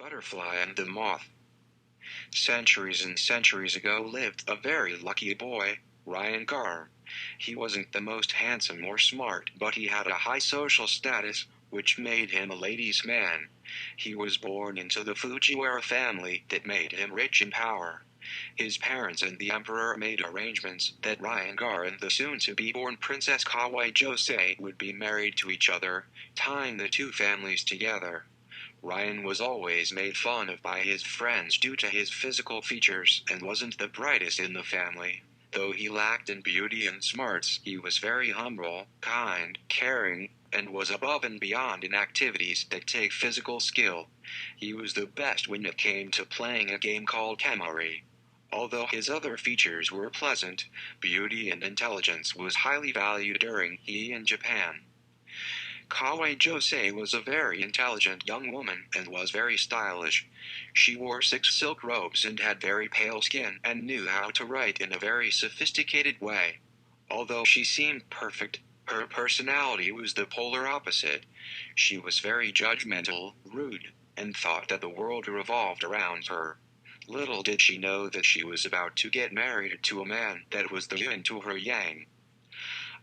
Butterfly and the Moth. Centuries and centuries ago lived a very lucky boy, Ryan Gar. He wasn't the most handsome or smart, but he had a high social status, which made him a ladies' man. He was born into the Fujiwara family that made him rich in power. His parents and the emperor made arrangements that Ryan Gar and the soon-to-be-born Princess Kawai Jose would be married to each other, tying the two families together. Ryan was always made fun of by his friends due to his physical features and wasn't the brightest in the family. Though he lacked in beauty and smarts, he was very humble, kind, caring, and was above and beyond in activities that take physical skill. He was the best when it came to playing a game called Kamari. Although his other features were pleasant, beauty and intelligence was highly valued during he in Japan. Kawai Jose was a very intelligent young woman and was very stylish. She wore 6 silk robes and had very pale skin and knew how to write in a very sophisticated way. Although she seemed perfect, her personality was the polar opposite. She was very judgmental, rude, and thought that the world revolved around her. Little did she know that she was about to get married to a man that was the yin to her yang.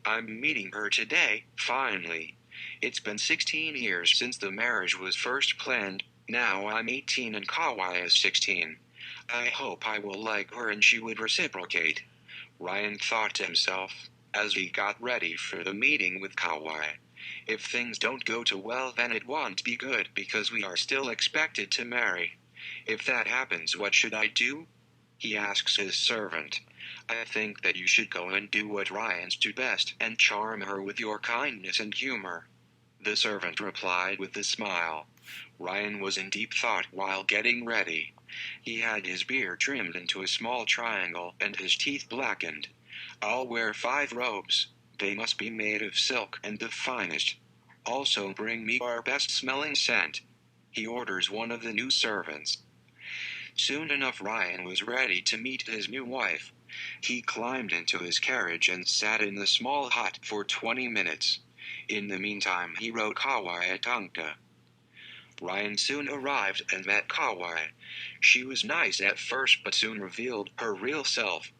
I'm meeting her today, finally. It's been 16 years since the marriage was first planned. Now I'm 18 and Kawai is 16. I hope I will like her and she would reciprocate. Ryan thought to himself, as he got ready for the meeting with Kawai. If things don't go too well, then it won't be good because we are still expected to marry. If that happens, what should I do? He asks his servant. I think that you should go and do what Ryan's do best and charm her with your kindness and humor. The servant replied with a smile. Ryan was in deep thought while getting ready. He had his beard trimmed into a small triangle and his teeth blackened. I'll wear 5 robes. They must be made of silk and the finest. Also bring me our best-smelling scent. He orders one of the new servants. Soon enough Ryan was ready to meet his new wife. He climbed into his carriage and sat in the small hut for 20 minutes. In the meantime he wrote Kawai a tanka. Ryan soon arrived and met Kawai. She was nice at first but soon revealed her real self.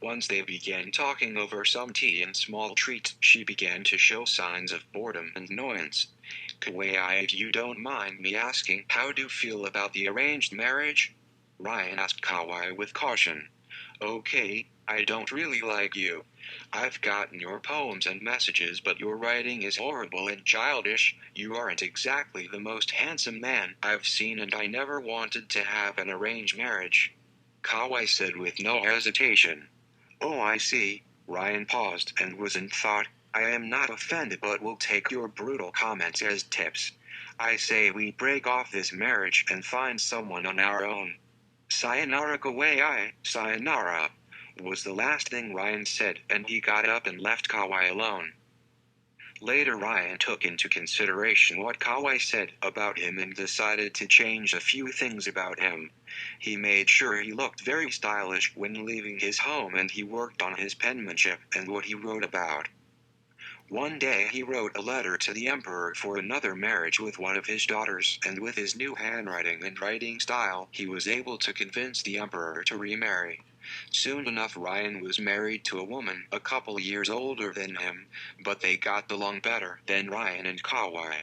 Once they began talking over some tea and small treats, she began to show signs of boredom and annoyance. Kawai, if you don't mind me asking, how do you feel about the arranged marriage? Ryan asked Kawai with caution. Okay, I don't really like you. I've gotten your poems and messages, but your writing is horrible and childish. You aren't exactly the most handsome man I've seen and I never wanted to have an arranged marriage. Kawai said with no hesitation. Oh, I see. Ryan paused and was in thought. I am not offended but will take your brutal comments as tips. I say we break off this marriage and find someone on our own. Sayonara Kawai, sayonara, was the last thing Ryan said, and he got up and left Kawai alone. Later Ryan took into consideration what Kawai said about him and decided to change a few things about him. He made sure he looked very stylish when leaving his home and he worked on his penmanship and what he wrote about. One day he wrote a letter to the emperor for another marriage with one of his daughters, and with his new handwriting and writing style, he was able to convince the emperor to remarry. Soon enough Ryan was married to a woman a couple years older than him, but they got along better than Ryan and Kawai.